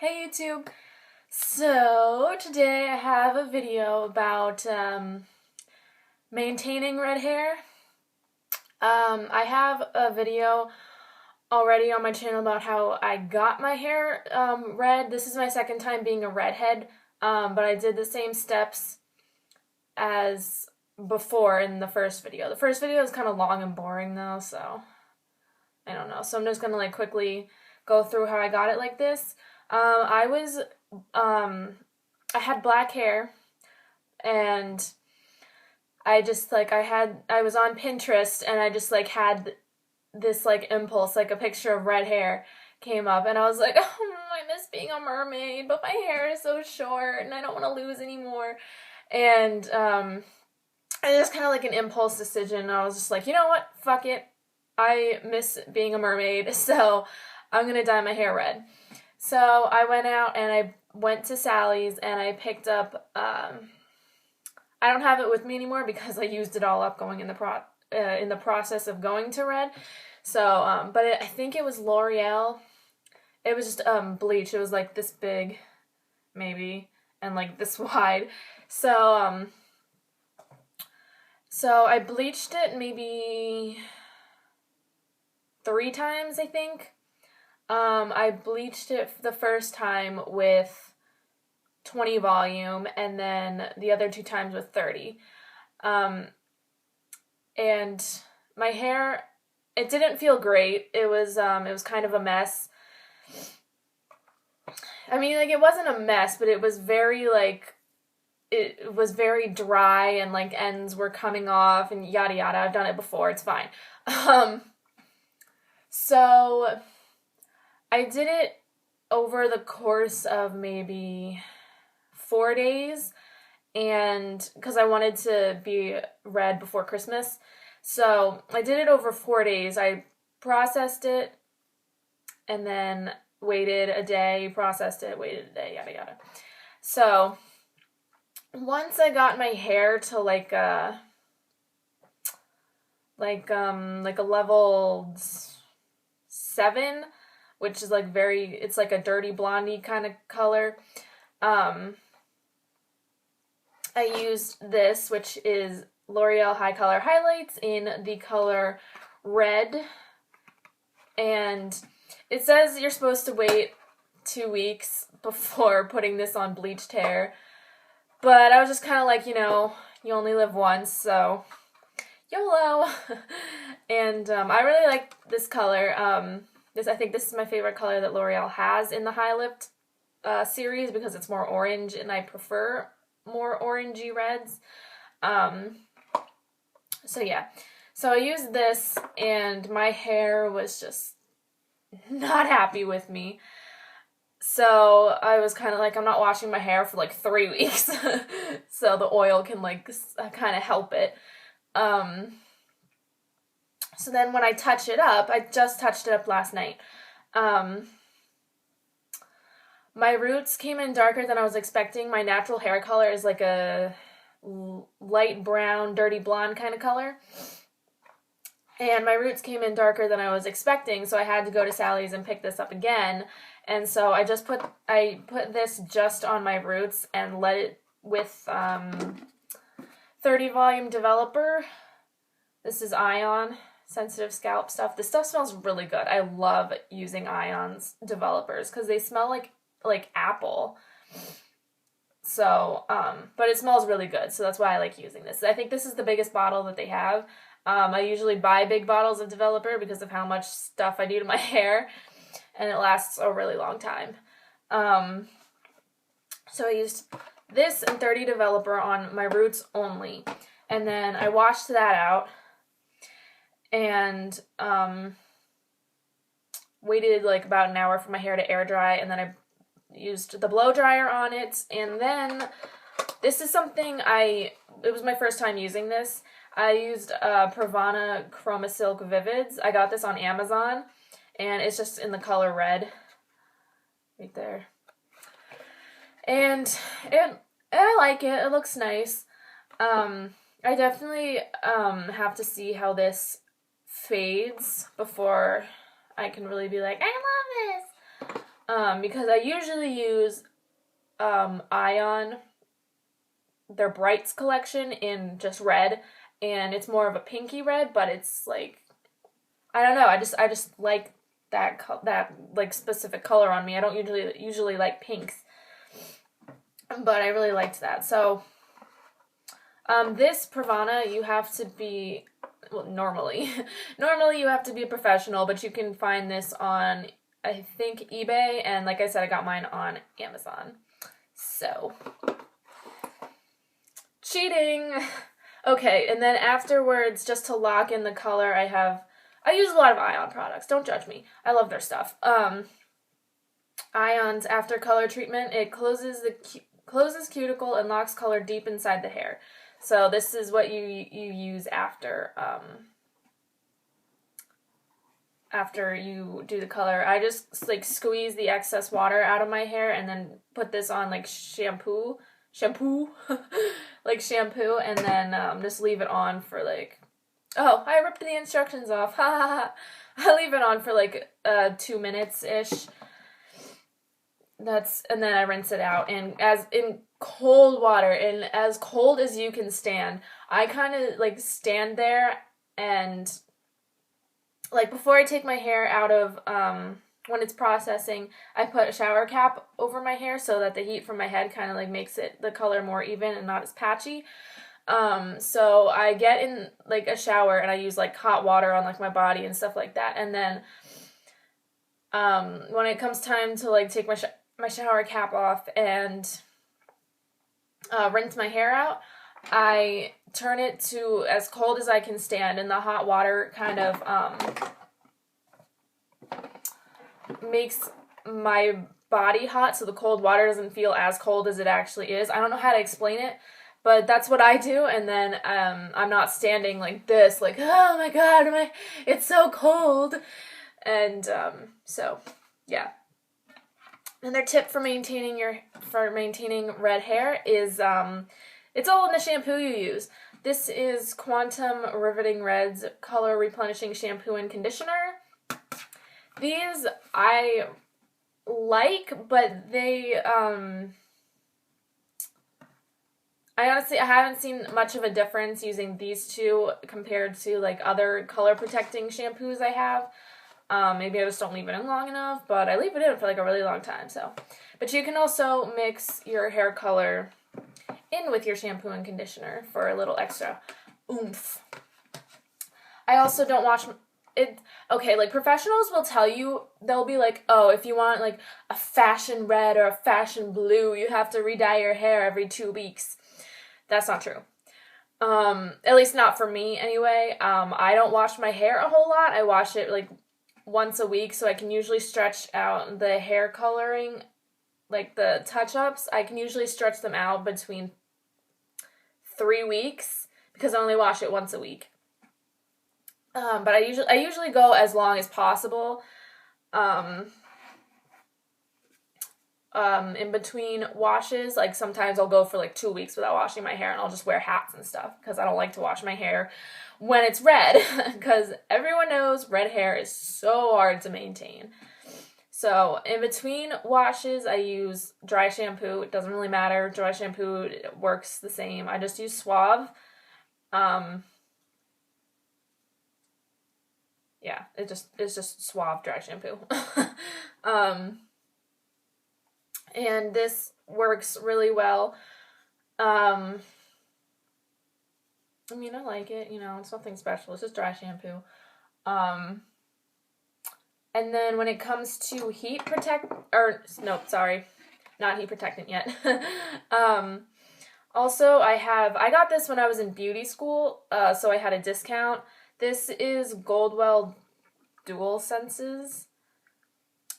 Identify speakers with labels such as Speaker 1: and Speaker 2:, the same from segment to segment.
Speaker 1: Hey YouTube! So today I have a video about maintaining red hair. I have a video already on my channel about how I got my hair red. This is my second time being a redhead, but I did the same steps as before in the first video. The first video is kind of long and boring though, so I don't know. So I'm just gonna quickly go through how I got it like this. I had black hair, and I just I was on Pinterest, and I just had this impulse, a picture of red hair came up, and I was like, oh, I miss being a mermaid, but my hair is so short, and I don't want to lose anymore. And it was kind of an impulse decision. I was just like, you know what, fuck it, I miss being a mermaid, so I'm gonna dye my hair red. So I went out and I went to Sally's and I picked up, I don't have it with me anymore because I used it all up going in the process of going to red. So, but I think it was L'Oreal. It was just bleach. It was this big, maybe, and this wide. So, so I bleached it maybe 3 times, I think. I bleached it the first time with 20 volume, and then the other 2 times with 30. And my hair, it didn't feel great. It was kind of a mess. I mean, it wasn't a mess, but it was very it was very dry, and ends were coming off and yada yada. I've done it before. It's fine. So I did it over the course of maybe 4 days, and because I wanted to be red before Christmas. So I did it over 4 days. I processed it and then waited a day, processed it, waited a day, yada yada. So once I got my hair to like a level 7, which is it's a dirty blondie kind of color. I used this, which is L'Oreal High Color Highlights in the color red. And it says you're supposed to wait 2 weeks before putting this on bleached hair. But I was just kind of you only live once, so YOLO. And I really like this color. I think this is my favorite color that L'Oreal has in the High Lift series because it's more orange, and I prefer more orangey reds. So yeah. So I used this, and my hair was just not happy with me. So I was kind of I'm not washing my hair for 3 weeks. So the oil can kind of help it. So then when I touch it up, I just touched it up last night. My roots came in darker than I was expecting. My natural hair color is a light brown, dirty blonde kind of color. And my roots came in darker than I was expecting, so I had to go to Sally's and pick this up again. And so I put this just on my roots and let it with 30 volume developer. This is Ion sensitive scalp stuff. This stuff smells really good. I love using Ion's developers because they smell like apple. So, but it smells really good, so that's why I like using this. I think this is the biggest bottle that they have. I usually buy big bottles of developer because of how much stuff I do to my hair, and it lasts a really long time. So I used this and 30 developer on my roots only, and then I washed that out and waited about an hour for my hair to air dry, and then I used the blow dryer on it. And then this is something it was my first time using this. I used Pravana Chroma Silk Vivids. I got this on Amazon, and it's just in the color red right there. And I like it. It looks nice. I definitely have to see how this fades before I can really be like, I love this. because I usually use Ion, their Brights collection in just red, and it's more of a pinky red, but it's like, I don't know, I just like that like specific color on me. I don't usually like pinks, but I really liked that. So this Pravana, you have to be, well, normally you have to be a professional, but you can find this on, I think, eBay, and like I said, I got mine on Amazon. So, cheating! Okay, and then afterwards, just to lock in the color, I use a lot of Ion products. Don't judge me. I love their stuff. Ion's after color treatment, it closes cuticle and locks color deep inside the hair. So this is what you use after you do the color. I just like squeeze the excess water out of my hair and then put this on like shampoo, like shampoo, and then just leave it on for like, oh, I ripped the instructions off. Ha ha ha. I leave it on for like 2 minutes ish. And then I rinse it out, and as in cold water, and as cold as you can stand. I kind of like stand there, and like before I take my hair out of when it's processing, I put a shower cap over my hair so that the heat from my head kind of like makes the color more even and not as patchy. So I get in like a shower and I use like hot water on like my body and stuff like that, and then when it comes time to like take my shower cap off and rinse my hair out, I turn it to as cold as I can stand, and the hot water kind of makes my body hot, so the cold water doesn't feel as cold as it actually is. I don't know how to explain it, but that's what I do, and then I'm not standing like this, like, oh my god, it's so cold. And so yeah. Another tip for maintaining red hair is it's all in the shampoo you use. This is Quantum Riveting Red's Color Replenishing Shampoo and Conditioner. These I like, but they I haven't seen much of a difference using these two compared to like other color protecting shampoos I have. Maybe I just don't leave it in long enough, but I leave it in for like a really long time. So, but you can also mix your hair color in with your shampoo and conditioner for a little extra oomph. I also don't wash it. Okay, like professionals will tell you, they'll be like, oh, if you want like a fashion red or a fashion blue, you have to re-dye your hair every 2 weeks. That's not true. At least not for me anyway. I don't wash my hair a whole lot. I wash it like once a week, so I can usually stretch out the hair coloring, like the touch-ups. I can usually stretch them out between 3 weeks because I only wash it once a week. But I usually go as long as possible. In between washes, like sometimes I'll go for like 2 weeks without washing my hair, and I'll just wear hats and stuff because I don't like to wash my hair when it's red, because everyone knows red hair is so hard to maintain. So in between washes, I use dry shampoo. It doesn't really matter. Dry shampoo works the same. I just use Suave. Yeah, it's just Suave dry shampoo. And this works really well. I mean, I like it, it's nothing special. It's just dry shampoo. And then when it comes to heat protect, not heat protectant yet. Also, I got this when I was in beauty school, so I had a discount. This is Goldwell Dual Senses.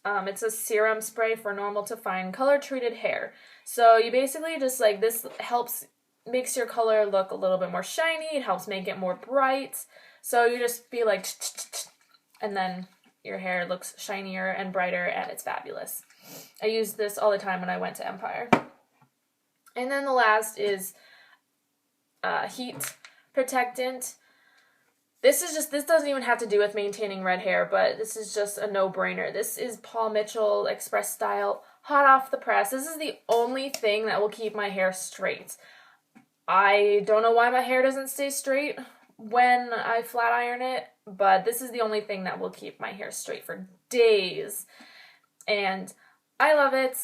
Speaker 1: It's a serum spray for normal to fine color treated hair. So you basically just like, this makes your color look a little bit more shiny. It helps make it more bright. So you just be like, and then your hair looks shinier and brighter, and it's fabulous. I used this all the time when I went to Empire. And then the last is heat protectant. this doesn't even have to do with maintaining red hair, but this is just a no-brainer. This is Paul Mitchell Express Style Hot Off the Press. This is the only thing that will keep my hair straight. I don't know why my hair doesn't stay straight when I flat iron it, but this is the only thing that will keep my hair straight for days. And I love it,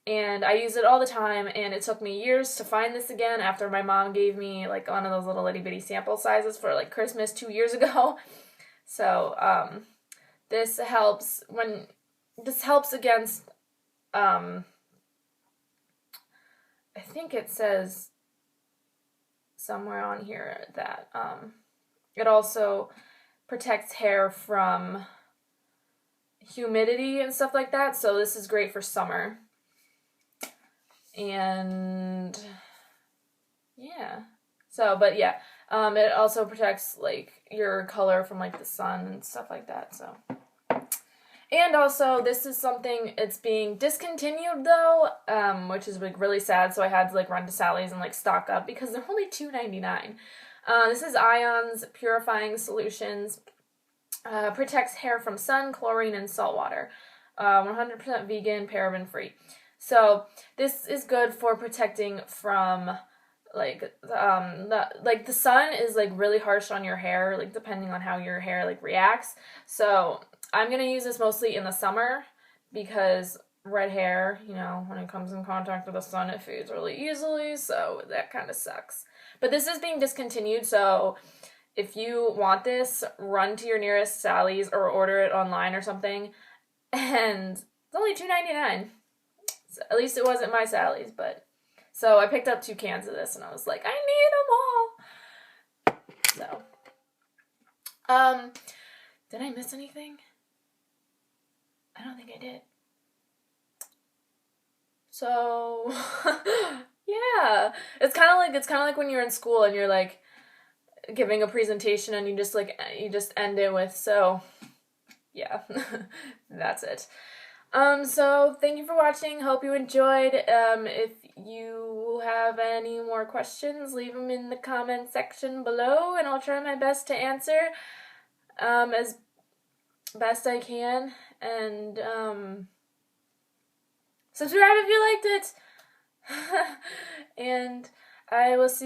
Speaker 1: and I use it all the time, and it took me years to find this again after my mom gave me like one of those little itty bitty sample sizes for like Christmas 2 years ago. So this helps against I think it says somewhere on here that it also protects hair from humidity and stuff like that, so this is great for summer. And yeah, it also protects like your color from like the sun and stuff like that. So, and also this is something, it's being discontinued though, which is like really sad. So I had to like run to Sally's and like stock up because they're only $2.99. This is Ion's Purifying Solutions. Protects hair from sun, chlorine, and salt water. 100% vegan, paraben free. So this is good for protecting from like the sun is like really harsh on your hair, like depending on how your hair like reacts. So I'm gonna use this mostly in the summer because red hair, you know, when it comes in contact with the sun, it fades really easily. So that kind of sucks. But this is being discontinued, so if you want this, run to your nearest Sally's or order it online or something. And it's only $2.99. So at least it wasn't my Sally's, but so I picked up 2 cans of this and I was like, I need them all. So, did I miss anything? I don't think I did. So, yeah, it's kind of like when you're in school and you're like giving a presentation and you just end it with, so yeah. That's it. So thank you for watching. Hope you enjoyed. If you have any more questions, leave them in the comment section below and I'll try my best to answer as best I can. And subscribe if you liked it. And I will see